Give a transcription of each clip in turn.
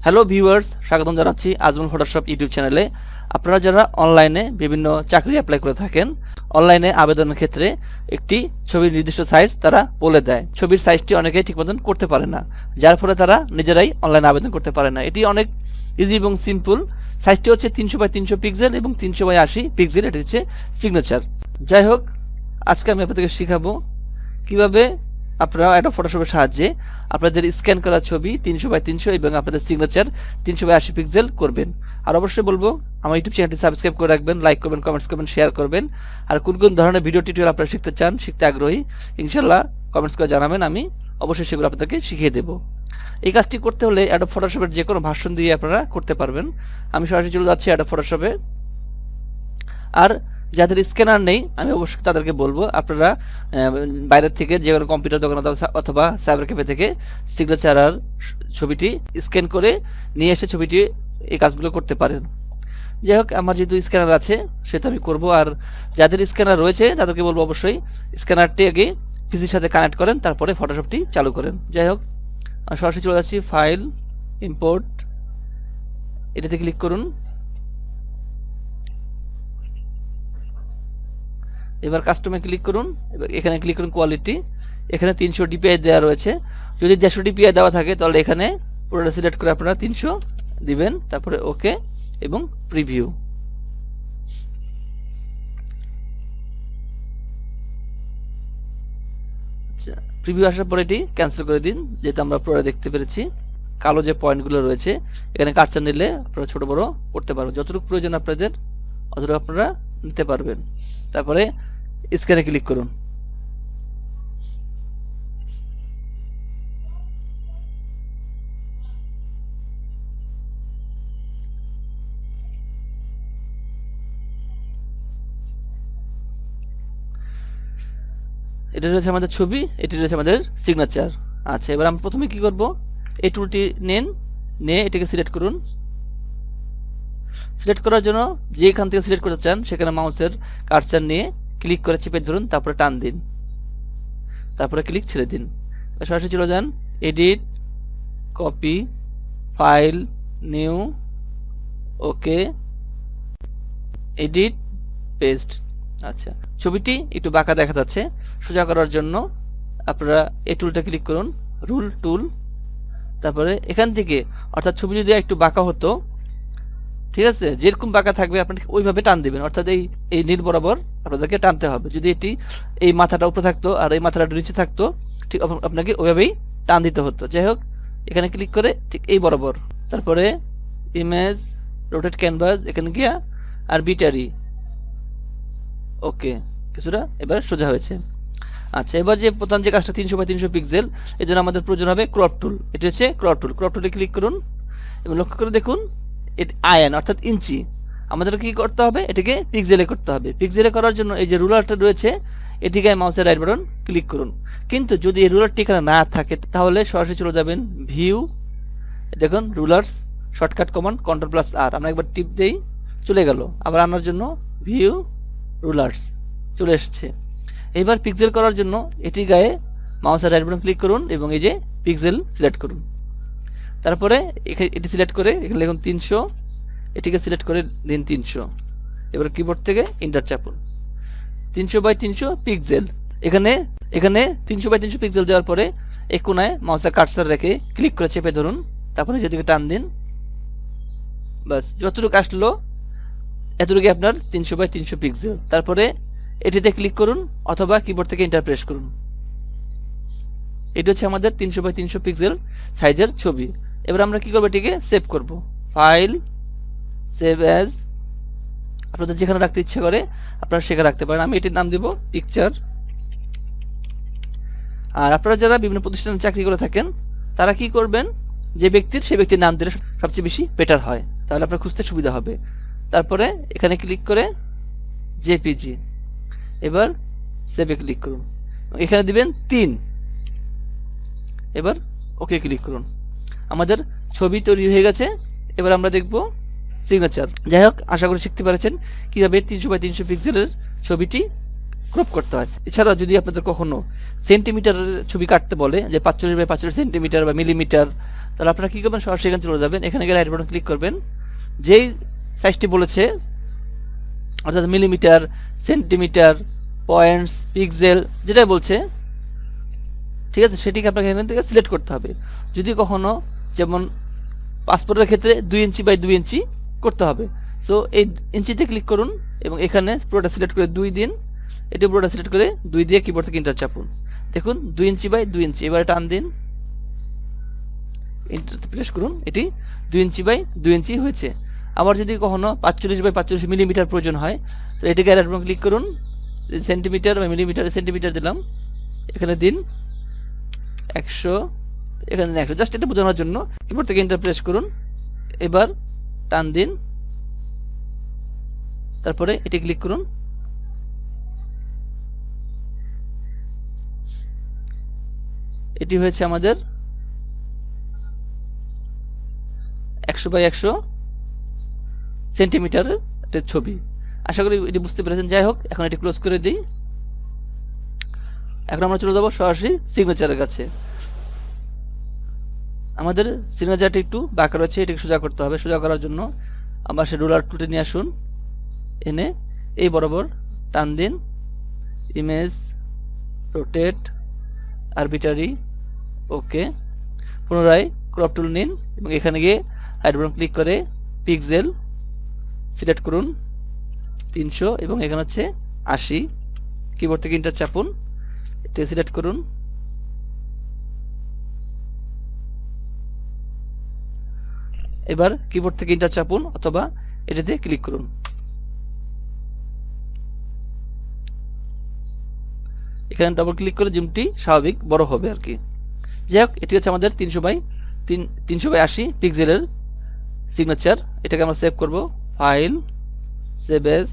Hello viewers, স্বাগতম জানাচ্ছি Ajmal Photoshop YouTube চ্যানেলে। আপনারা যারা অনলাইনে বিভিন্ন চাকরি অ্যাপ্লাই করে থাকেন, অনলাইনে আবেদনের ক্ষেত্রে একটি ছবির নির্দিষ্ট সাইজ তারা বলে দেয়। ছবির সাইজটি অনেকেই ঠিক মতন করতে পারে না, যার ফলে তারা নিজেরাই অনলাইনে আবেদন করতে পারে না। এটি অনেক ইজি এবং সিম্পল। সাইজটি হচ্ছে 300x300 পিক্সেল এবং 300x80 পিক্সেল। এটি হচ্ছে সিগনেচার। যাই হোক, আজকে আমি আপনাদেরকে শেখাবো কিভাবে আপনারা অ্যাডোব ফটোশপের সাহায্যে আপনাদের স্ক্যান করা ছবি 300x300 এবং আপনাদের সিগনেচার 300x80 পিক্সেল করবেন। আর অবশ্যই বলবো আমার ইউটিউব চ্যানেলটি সাবস্ক্রাইব করে রাখবেন, লাইক করবেন, কমেন্টস করবেন, শেয়ার করবেন। আর কোন কোন ধরনের ভিডিও টিউটোরিয়াল আপনারা শিখতে চান, শিখতে আগ্রহী, ইনশাল্লাহ কমেন্টস করে জানাবেন, আমি অবশ্যই সেগুলো আপনাদেরকে শিখিয়ে দেবো। এই কাজটি করতে হলে অ্যাডোব ফটোশপের যে কোনো ভার্সন দিয়ে আপনারা করতে পারবেন। আমি সরাসরি চলে যাচ্ছি অ্যাডোব ফটোশপে। আর যাদের স্ক্যানার নেই, আমি অবশ্যই তাদেরকে বলবো আপনারা বাইরের থেকে যে কোনো কম্পিউটার দোকান অথবা সাইবার ক্যাফে থেকে সিগনেচার আর ছবিটি স্ক্যান করে নিয়ে এসে ছবিটি এই কাজগুলো করতে পারেন। যাই হোক, আমার যেহেতু স্ক্যানার আছে সেটা আমি করব। আর যাদের স্ক্যানার রয়েছে তাদেরকে বলবো অবশ্যই স্ক্যানারটি আগে পিসির সাথে কানেক্ট করেন, তারপরে ফটোশপটি চালু করেন। যাই হোক, সরাসরি চলে যাচ্ছি ফাইল, ইম্পোর্ট, এটাতে ক্লিক করুন। এবার কাস্টমে ক্লিক করুন। এবার এখানে ক্লিক করুন কোয়ালিটি। এখানে 300 ডিপিআই দেওয়া রয়েছে। যদি 150 ডিপিআই দেওয়া থাকে তাহলে এখানে পুরোটা সিলেক্ট করে আপনারা 300 দিবেন, তারপরে ওকে এবং প্রিভিউ। আচ্ছা, প্রিভিউ আসার পরে এটি ক্যান্সেল করে দিন, যেহেতু আমরা পুরো দেখতে পেরেছি। কালো যে পয়েন্টগুলো রয়েছে এখানে কার্সার নিলে আপনারা ছোট বড় করতে পারবেন, যতটুকু প্রয়োজন আপনাদের অতটুকু আপনারা নিতে পারবেন। তারপরে স্ক্যানে ক্লিক করুন। এটা রয়েছে আমাদের ছবি, এটি রয়েছে আমাদের সিগনেচার। আচ্ছা, এবার আমরা প্রথমে কি করব, এই টুলটি নিয়ে এটাকে সিলেক্ট করুন। সিলেক্ট করার জন্য যেখান থেকে সিলেক্ট করতে চান সেখানে মাউসের কার্সার নিয়ে ক্লিক করে চেপে ধরুন, তারপরে টান দিন, তারপরে ক্লিক ছেড়ে দিন। সরাসরি চলে যান এডিট, কপি, ফাইল, নিউ, ওকে, এডিট, পেস্ট। আচ্ছা, ছবিটি একটু বাঁকা দেখা যাচ্ছে, সোজা করার জন্য আপনারা এই টুলটা ক্লিক করুন, রুল টুল। তারপরে এখান থেকে, অর্থাৎ ছবি যদি একটু বাঁকা হতো, ঠিক আছে, যেরকম বাঁকা থাকবে আপনি ওইভাবে টান দিবেন, অর্থাৎ এই নীল বরাবর আপনাদেরকে টানতে হবে। যদি এটি এই মাথাটা উপরে থাকতো আর এই মাথাটা নিচে থাকতো, ঠিক আপনাকে ওইভাবেই টান দিতে হতো। যাই হোক, এখানে ক্লিক করে ঠিক এই বরাবর, তারপরে ইমেজ, রোটেট ক্যানভাস, এখানে গিয়া আরবিটারি, ওকে, কিছুটা এবার সোজা হয়েছে। আচ্ছা, এবার যে প্রধান যে কাজটা 300x300 পিক্সেল, এই জন্য আমাদের প্রয়োজন হবে ক্রপ টুল। এটি হচ্ছে ক্রপ টুল। ক্রপ টুলে ক্লিক করুন এবং লক্ষ্য করে দেখুন আয়ন অর্থাৎ ইঞ্চি। আমাদের কি করতে হবে, এটিকে পিক্সেলে করতে হবে। পিক্সেলে করার জন্য এই যে রুলারটা রয়েছে এটিকে মাউসের রাইট বাটন ক্লিক করুন। কিন্তু যদি এই রুলারটি এখানে না থাকে তাহলে সরাসরি চলে যাবেন ভিউ, দেখুন রুলার্স, শর্টকাট কমান্ড Ctrl+R। আমরা একবার টিপ দেই, চলে গেল। আবার আনার জন্য ভিউ, রুলার্স, চলে এসেছে। এইবার পিক্সেল করার জন্য এটি গায়ে মাউসের রাইট বাটন ক্লিক করুন এবং এই যে পিক্সেল সিলেক্ট করুন। তারপরে এটি সিলেক্ট করে এখানে লিখুন 300, এটিকে সিলেক্ট করে দিন 300। এবার কিবোর্ড থেকে এন্টার চাপুন। 300x300 পিক্সেল, এখানে 300x300 পিক্সেল দেওয়ার পরে এক কোণায় মাউসের কার্সার রেখে ক্লিক করে চেপে ধরুন, তারপরে যেদিকে টান দিন, বাস যতটুকু আসলো এতটুকু আপনার 300x300 পিক্সেল। তারপরে এটিতে ক্লিক করুন অথবা কিবোর্ড থেকে এন্টার প্রেস করুন। এটি হচ্ছে আমাদের 300x300 পিক্সেল সাইজের ছবি। এবার আমরা কি করবো, এটিকে সেভ করব। ফাইল, সেভ অ্যাজ, আপনাদের যেখানে রাখতে ইচ্ছা করে আপনারা সেখানে রাখতে পারেন। আমি এটির নাম দেব পিকচার। আর আপনারা যারা বিভিন্ন প্রতিষ্ঠানে চাকরি করে থাকেন তারা কি করবেন, যে ব্যক্তির সে ব্যক্তির নাম দিলে সবচেয়ে বেশি বেটার হয়, তাহলে আপনার খুঁজতে সুবিধা হবে। তারপরে এখানে ক্লিক করে জেপিজি, এবার সেভে ক্লিক করুন, এখানে দিবেন 3, এবার ওকে ক্লিক করুন। আমাদের ছবি তৈরি হয়ে গেছে। এবার আমরা দেখব সিগনেচার। যাই হোক, আশা করি শিখতে পেরেছেন কিভাবে 300x300 পিক্সেলের ছবিটি ক্রপ করতে হয়। এছাড়াও যদি আপনাদের কখনো সেন্টিমিটারের ছবি কাটতে বলে, যে 45x45 সেন্টিমিটার বা মিলিমিটার তাহলে আপনারা কী করবেন, সরাসরি এখানে চলে যাবেন, এখানে গিয়ে রাইট বাটন ক্লিক করবেন, যেই সাইজটি বলেছে অর্থাৎ মিলিমিটার, সেন্টিমিটার, পয়েন্টস, পিক্সেল যেটাই বলছে, ঠিক আছে, সেটিকে আপনাকে এখান থেকে সিলেক্ট করতে হবে। যদি কখনো যেমন পাসপোর্টের ক্ষেত্রে 2 ইঞ্চি বাই 2 ইঞ্চি করতে হবে, সো এই ইঞ্চিতে ক্লিক করুন এবং এখানে পুরোটা সিলেক্ট করে 2 দিন, এটি পুরোটা সিলেক্ট করে 2 দিয়ে কিবোর্ড থেকে এন্টার চাপুন। দেখুন 2 ইঞ্চি বাই 2 ইঞ্চি, এবারে টান দিন, এন্টার প্রেস করুন, এটি 2 ইঞ্চি বাই 2 ইঞ্চি হয়েছে। আবার যদি কখনো 45 বাই 45 মিলিমিটার প্রয়োজন হয়, তো এটিকে রাইট বাটন ক্লিক করুন, সেন্টিমিটার বা মিলিমিটার, সেন্টিমিটার দিলাম, এখানে দিন 100, এখানে দিন 100, জাস্ট এটা বোঝানোর জন্য। কিবোর্ড থেকে এন্টার প্রেস করুন, এবার টান দিন, তারপরে এটি ক্লিক করুন, এটি হয়েছে আমাদের 100 বাই 100 সেন্টিমিটারের একটা ছবি। আশা করি এটি বুঝতে পেরেছেন। যাই হোক, এখন এটি ক্লোজ করে দিই। এখন আমরা চলে যাবো সরাসরি সিগনেচারের কাছে। আমাদের সিগনেচারটি একটু বাঁকা রয়েছে, এটিকে সোজা করতে হবে। সোজা করার জন্য আবার সে রোলার টুলটি নিয়ে আসুন, এনে এই বরাবর টান দিন, ইমেজ, রোটেট, আরবিটারি, ওকে। পুনরায় ক্রপ টুল নিন এবং এখানে গিয়ে রাইট বাটন ক্লিক করে পিক্সেল সিলেক্ট করুন 300 এবং এখানে হচ্ছে 80। কিবোর্ড থেকে এন্টার চাপুন, এটা সিলেক্ট করুন, এবার কিবোর্ড থেকে এন্টার চাপুন অথবা এটাতে ক্লিক করুন। এখানে ডবল ক্লিক করে জুমটি স্বাভাবিক বড় হবে আর কি। যাই হোক, এটি হচ্ছে আমাদের 300 বাই 80 পিক্সেলের সিগনেচার। এটাকে আমরা সেভ করব, ফাইল, সেভ এজ,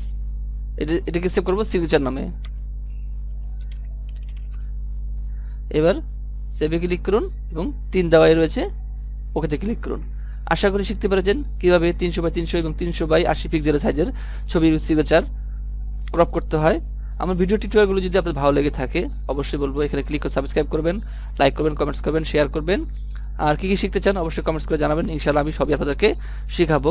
এটাকে সেভ করব সিগনেচার নামে। এবার সেভে ক্লিক করুন এবং 3 দেওয়াই রয়েছে, ওকেতে ক্লিক করুন। আশা করি শিখতে পেরেছেন কিভাবে 300 বাই 300 এবং 300 বাই 80 পিক্সেলের সাইজের ছবির সিগনেচার ক্রপ করতে হয়। আমার ভিডিও টিউটোরিয়ালগুলো যদি আপনার ভালো লেগে থাকে, অবশ্যই বলবো এখানে ক্লিক করে সাবস্ক্রাইব করবেন, লাইক করবেন, কমেন্টস করবেন, শেয়ার করবেন। আর কি কি শিখতে চান অবশ্যই কমেন্টস করে জানাবেন, ইনশাআল্লাহ আমি সবই আপনাদেরকে শেখাবো।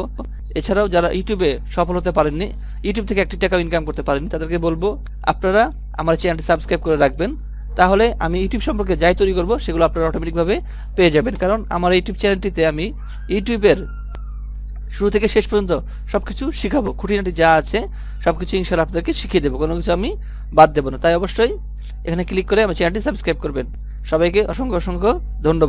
এছাড়াও যারা ইউটিউবে সফল হতে পারেননি, ইউটিউব থেকে 1 টাকা ইনকাম করতে পারেননি, তাদেরকে বলবো আপনারা আমার চ্যানেলটি সাবস্ক্রাইব করে রাখবেন। তাহলে আমি ইউটিউব সম্পর্কে যাই তৈরি করব সেগুলো আপনারা অটোমেটিকভাবে পেয়ে যাবেন। কারণ আমার ইউটিউব চ্যানেলটিতে আমি ইউটিউবের শুরু থেকে শেষ পর্যন্ত সবকিছু শিখাবো, খুঁটিনাটি যা আছে সবকিছু ইনশাআল্লাহ আপনাদেরকে শিখিয়ে দেবো, কোনো কিছু আমি বাদ দেবো না। তাই অবশ্যই এখানে ক্লিক করে আমার চ্যানেলটি সাবস্ক্রাইব করবেন। সবাইকে অসংখ্য অসংখ্য ধন্যবাদ।